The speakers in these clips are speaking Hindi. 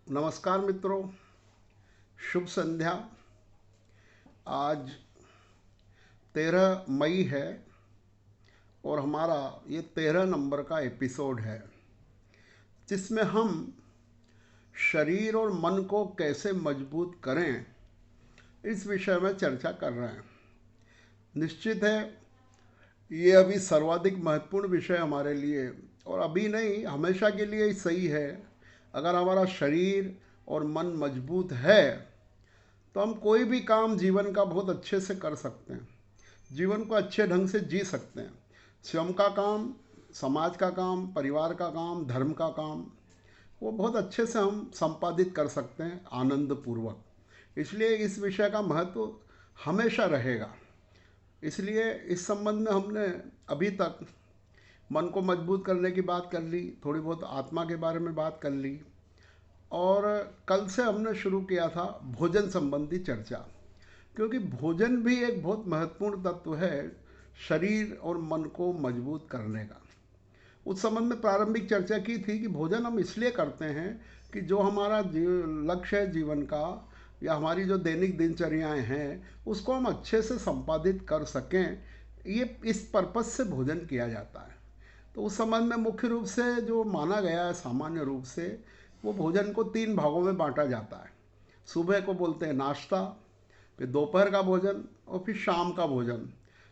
नमस्कार मित्रों, शुभ संध्या। आज 13 मई है और हमारा ये 13 नंबर का एपिसोड है, जिसमें हम शरीर और मन को कैसे मजबूत करें इस विषय में चर्चा कर रहे हैं। निश्चित है, ये अभी सर्वाधिक महत्वपूर्ण विषय हमारे लिए, और अभी नहीं, हमेशा के लिए ही सही है। अगर हमारा शरीर और मन मजबूत है तो हम कोई भी काम जीवन का बहुत अच्छे से कर सकते हैं, जीवन को अच्छे ढंग से जी सकते हैं। स्वयं का काम, समाज का काम, परिवार का काम, धर्म का काम, वो बहुत अच्छे से हम संपादित कर सकते हैं आनंद पूर्वक। इसलिए इस विषय का महत्व हमेशा रहेगा। इसलिए इस संबंध में हमने अभी तक मन को मजबूत करने की बात कर ली, थोड़ी बहुत आत्मा के बारे में बात कर ली, और कल से हमने शुरू किया था भोजन संबंधी चर्चा, क्योंकि भोजन भी एक बहुत महत्वपूर्ण तत्व है शरीर और मन को मजबूत करने का। उस संबंध में प्रारंभिक चर्चा की थी कि भोजन हम इसलिए करते हैं कि जो हमारा लक्ष्य है जीवन का, या हमारी जो दैनिक दिनचर्याएं हैं, उसको हम अच्छे से संपादित कर सकें, ये इस पर्पज से भोजन किया जाता है। तो उस संबंध में मुख्य रूप से जो माना गया है सामान्य रूप से, वो भोजन को 3 भागों में बांटा जाता है। सुबह को बोलते हैं नाश्ता, फिर दोपहर का भोजन, और फिर शाम का भोजन।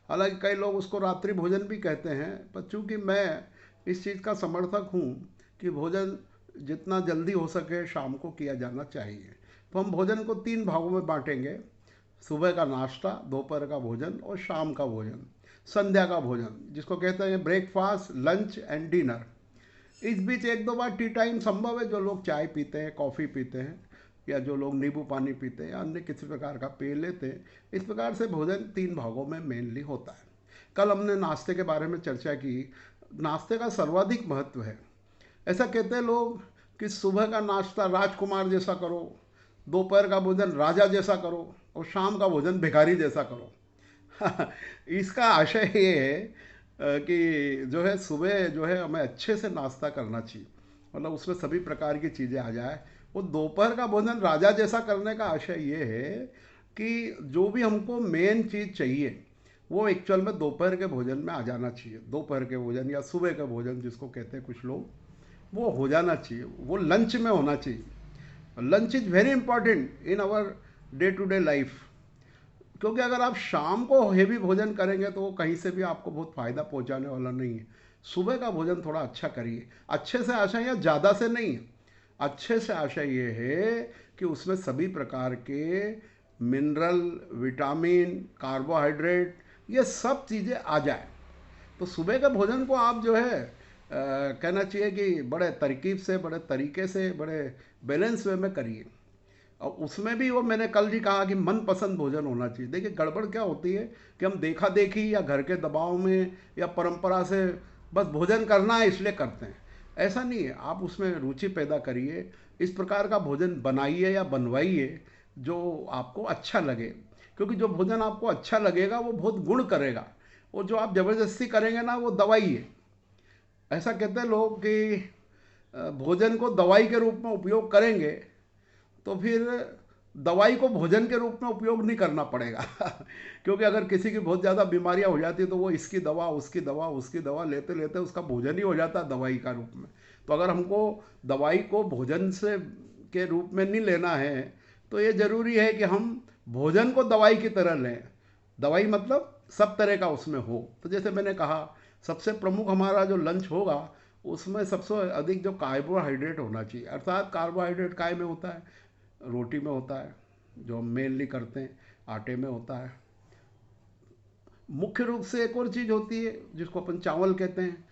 हालांकि कई लोग उसको रात्रि भोजन भी कहते हैं, पर चूंकि मैं इस चीज़ का समर्थक हूँ कि भोजन जितना जल्दी हो सके शाम को किया जाना चाहिए, तो हम भोजन को 3 भागों में बांटेंगे: सुबह का नाश्ता, दोपहर का भोजन और शाम का भोजन, संध्या का भोजन, जिसको कहते हैं ब्रेकफास्ट, लंच एंड डिनर। इस बीच एक दो बार टी टाइम संभव है, जो लोग चाय पीते हैं, कॉफ़ी पीते हैं, या जो लोग नींबू पानी पीते हैं, या अन्य किसी प्रकार का पेय लेते हैं। इस प्रकार से भोजन 3 भागों में मेनली होता है। कल हमने नाश्ते के बारे में चर्चा की। नाश्ते का सर्वाधिक महत्व है। ऐसा कहते हैं लोग कि सुबह का नाश्ता राजकुमार जैसा करो, दोपहर का भोजन राजा जैसा करो, और शाम का भोजन भिखारी जैसा करो। इसका आशय ये है कि जो है सुबह जो है हमें अच्छे से नाश्ता करना चाहिए, मतलब उसमें सभी प्रकार की चीज़ें आ जाए। वो दोपहर का भोजन राजा जैसा करने का आशय ये है कि जो भी हमको मेन चीज़ चाहिए वो एक्चुअल में दोपहर के भोजन में आ जाना चाहिए। दोपहर के भोजन या सुबह का भोजन जिसको कहते हैं कुछ लोग, वो हो जाना चाहिए, वो लंच में होना चाहिए। Lunch is very important in our day to day life, क्योंकि अगर आप शाम को हेवी भोजन करेंगे तो वो कहीं से भी आपको बहुत फ़ायदा पहुंचाने वाला नहीं है। सुबह का भोजन थोड़ा अच्छा करिए। अच्छे से आशय या ज़्यादा से नहीं है, अच्छे से आशय ये है कि उसमें सभी प्रकार के मिनरल, विटामिन, कार्बोहाइड्रेट, ये सब चीज़ें आ जाए। तो सुबह के भोजन को आप जो है कहना चाहिए कि बड़े तरकीब से, बड़े तरीके से, बड़े बैलेंस वे में करिए। और उसमें भी वो मैंने कल ही कहा कि मनपसंद भोजन होना चाहिए। देखिए गड़बड़ क्या होती है कि हम देखा देखी या घर के दबाव में या परंपरा से बस भोजन करना है इसलिए करते हैं। ऐसा नहीं है, आप उसमें रुचि पैदा करिए, इस प्रकार का भोजन बनाइए या बनवाइए जो आपको अच्छा लगे, क्योंकि जो भोजन आपको अच्छा लगेगा वो बहुत गुण करेगा, और जो आप ज़बरदस्ती करेंगे ना वो दवाई है। ऐसा कहते हैं लोग कि भोजन को दवाई के रूप में उपयोग करेंगे तो फिर दवाई को भोजन के रूप में उपयोग नहीं करना पड़ेगा। क्योंकि अगर किसी की बहुत ज़्यादा बीमारियां हो जाती है तो वो इसकी दवा, उसकी दवा, उसकी दवा लेते लेते उसका भोजन ही हो जाता है दवाई का रूप में। तो अगर हमको दवाई को भोजन से के रूप में नहीं लेना है तो ये ज़रूरी है कि हम भोजन को दवाई की तरह लें। दवाई मतलब सब तरह का उसमें हो। तो जैसे मैंने कहा, सबसे प्रमुख हमारा जो लंच होगा उसमें सबसे अधिक जो कार्बोहाइड्रेट होना चाहिए। अर्थात कार्बोहाइड्रेट काय में होता है? रोटी में होता है, जो हम मेनली करते हैं, आटे में होता है। मुख्य रूप से एक और चीज़ होती है जिसको अपन चावल कहते हैं,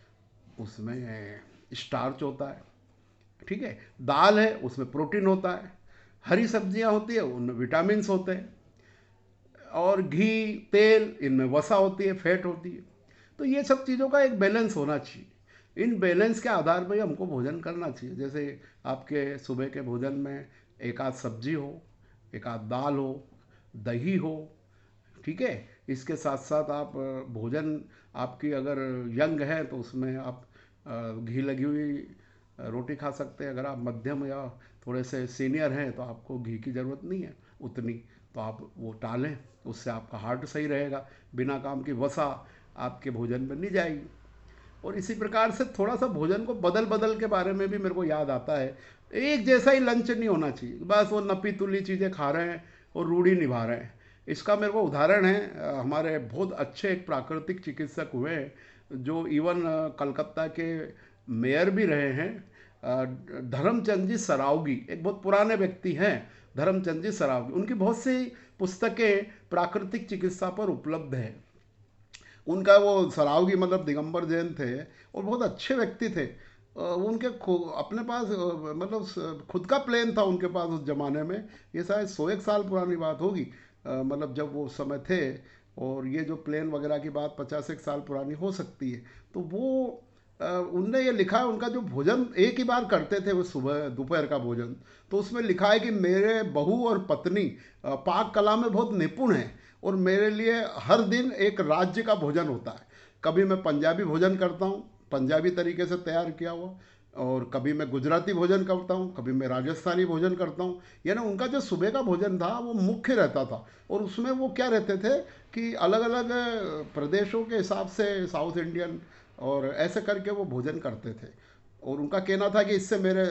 उसमें स्टार्च होता है। ठीक है, दाल है उसमें प्रोटीन होता है, हरी सब्जियां होती है उनमें विटामिन होते हैं, और घी, तेल, इनमें वसा होती है, फैट होती है। तो ये सब चीज़ों का एक बैलेंस होना चाहिए। इन बैलेंस के आधार पर ही हमको भोजन करना चाहिए। जैसे आपके सुबह के भोजन में एक आध सब्जी हो, एक आध दाल हो, दही हो, ठीक है। इसके साथ साथ आप भोजन, आपकी अगर यंग है तो उसमें आप घी लगी हुई रोटी खा सकते हैं। अगर आप मध्यम या थोड़े से सीनियर हैं तो आपको घी की ज़रूरत नहीं है उतनी, तो आप वो टालें, उससे आपका हार्ट सही रहेगा। बिना काम की वसा आपके भोजन में नहीं जाएगी। और इसी प्रकार से थोड़ा सा भोजन को बदल बदल के बारे में भी मेरे को याद आता है। एक जैसा ही लंच नहीं होना चाहिए, बस वो नपी तुली चीज़ें खा रहे हैं और रूढ़ी निभा रहे हैं। इसका मेरे को उदाहरण है, हमारे बहुत अच्छे एक प्राकृतिक चिकित्सक हुए हैं, जो इवन कलकत्ता के मेयर भी रहे हैं। धर्मचंद जी सरावगी एक बहुत पुराने व्यक्ति हैं। धर्मचंद जी सरावगी, उनकी बहुत सी पुस्तकें प्राकृतिक चिकित्सा पर उपलब्ध हैं। उनका वो सरावगी मतलब दिगंबर जैन थे और बहुत अच्छे व्यक्ति थे। उनके अपने पास मतलब खुद का प्लेन था उनके पास उस ज़माने में। ये शायद 101 साल पुरानी बात होगी, मतलब जब वो समय थे। और ये जो प्लेन वगैरह की बात 50 एक साल पुरानी हो सकती है। तो वो उनने ये लिखा है, उनका जो भोजन एक ही बार करते थे वो सुबह दोपहर का भोजन। तो उसमें लिखा है कि मेरे बहू और पत्नी पाक कला में बहुत निपुण हैं और मेरे लिए हर दिन एक राज्य का भोजन होता है। कभी मैं पंजाबी भोजन करता हूँ, पंजाबी तरीके से तैयार किया हुआ, और कभी मैं गुजराती भोजन करता हूँ, कभी मैं राजस्थानी भोजन करता हूँ। यानी उनका जो सुबह का भोजन था वो मुख्य रहता था। और उसमें वो क्या रहते थे कि अलग अलग प्रदेशों के हिसाब से साउथ इंडियन और ऐसे करके वो भोजन करते थे। और उनका कहना था कि इससे मेरे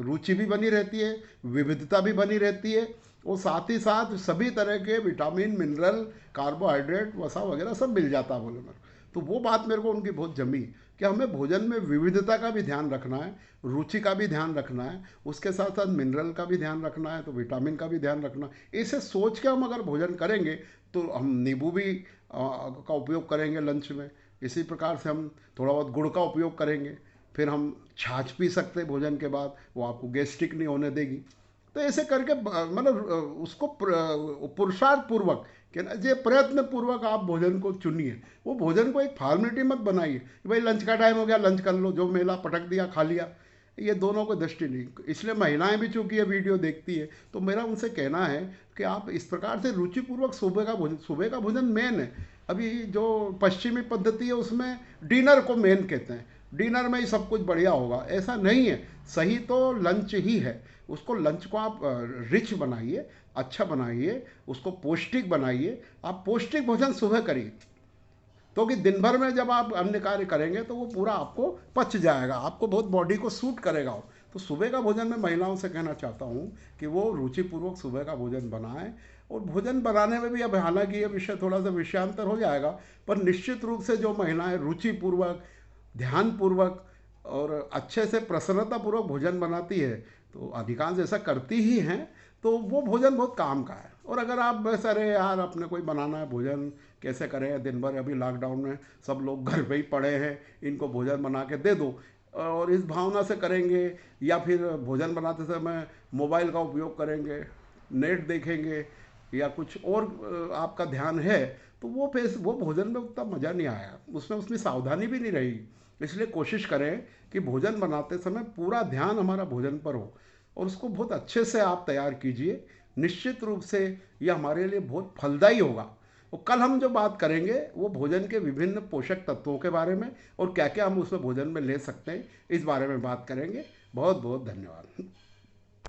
रुचि भी बनी रहती है, विविधता भी बनी रहती है, और साथ ही साथ सभी तरह के विटामिन मिनरल कार्बोहाइड्रेट वसा वगैरह सब मिल जाता बोले मेरे। तो वो बात मेरे को उनकी बहुत जमी कि हमें भोजन में विविधता का भी ध्यान रखना है, रुचि का भी ध्यान रखना है, उसके साथ साथ मिनरल का भी ध्यान रखना है, तो विटामिन का भी ध्यान रखना है। इसे सोच के हम अगर भोजन करेंगे तो हम नींबू भी का उपयोग करेंगे लंच में। इसी प्रकार से हम थोड़ा बहुत गुड़ का उपयोग करेंगे। फिर हम छाछ पी सकते हैं भोजन के बाद, वो आपको गैस्ट्रिक नहीं होने देगी। तो ऐसे करके मतलब उसको पुरुषार्थ पूर्वक कि ना, जे प्रयत्न पूर्वक आप भोजन को चुनिए। वो भोजन को एक फॉर्मेलिटी मत बनाइए कि भाई लंच का टाइम हो गया लंच कर लो, जो मेला पटक दिया खा लिया। ये दोनों को दृष्टि नहीं। इसलिए महिलाएं भी चूंकि ये वीडियो देखती है तो मेरा उनसे कहना है कि आप इस प्रकार से रुचिपूर्वक सुबह का भोजन मेन है। अभी जो पश्चिमी पद्धति है उसमें डिनर को मेन कहते हैं, डिनर में ही सब कुछ बढ़िया होगा, ऐसा नहीं है। सही तो लंच ही है। उसको लंच को आप रिच बनाइए, अच्छा बनाइए, उसको पौष्टिक बनाइए। आप पौष्टिक भोजन सुबह करिए, तो कि दिन भर में जब आप अन्य कार्य करेंगे तो वो पूरा आपको पच जाएगा, आपको बहुत बॉडी को सूट करेगा। तो सुबह का भोजन मैं महिलाओं से कहना चाहता हूँ कि वो रुचिपूर्वक सुबह का भोजन बनाएं। और भोजन बनाने में भी अब हालांकि ये विषय थोड़ा सा विषयांतर हो जाएगा, पर निश्चित रूप से जो महिलाएं रुचिपूर्वक, ध्यानपूर्वक और अच्छे से प्रसन्नतापूर्वक भोजन बनाती है, तो अधिकांश ऐसा करती ही हैं, तो वो भोजन बहुत काम का है। और अगर आप बस अरे यार अपने कोई बनाना है भोजन कैसे करें, दिन भर अभी लॉकडाउन में सब लोग घर पे ही पड़े हैं, इनको भोजन बना के दे दो, और इस भावना से करेंगे, या फिर भोजन बनाते समय मोबाइल का उपयोग करेंगे, नेट देखेंगे, या कुछ और आपका ध्यान है, तो वो भोजन में उतना मज़ा नहीं आया, उसमें उसमें सावधानी भी नहीं रही। इसलिए कोशिश करें कि भोजन बनाते समय पूरा ध्यान हमारा भोजन पर हो और उसको बहुत अच्छे से आप तैयार कीजिए। निश्चित रूप से यह हमारे लिए बहुत फलदायी होगा। और कल हम जो बात करेंगे वो भोजन के विभिन्न पोषक तत्वों के बारे में और क्या क्या हम उसमें भोजन में ले सकते हैं, इस बारे में बात करेंगे। बहुत बहुत धन्यवाद।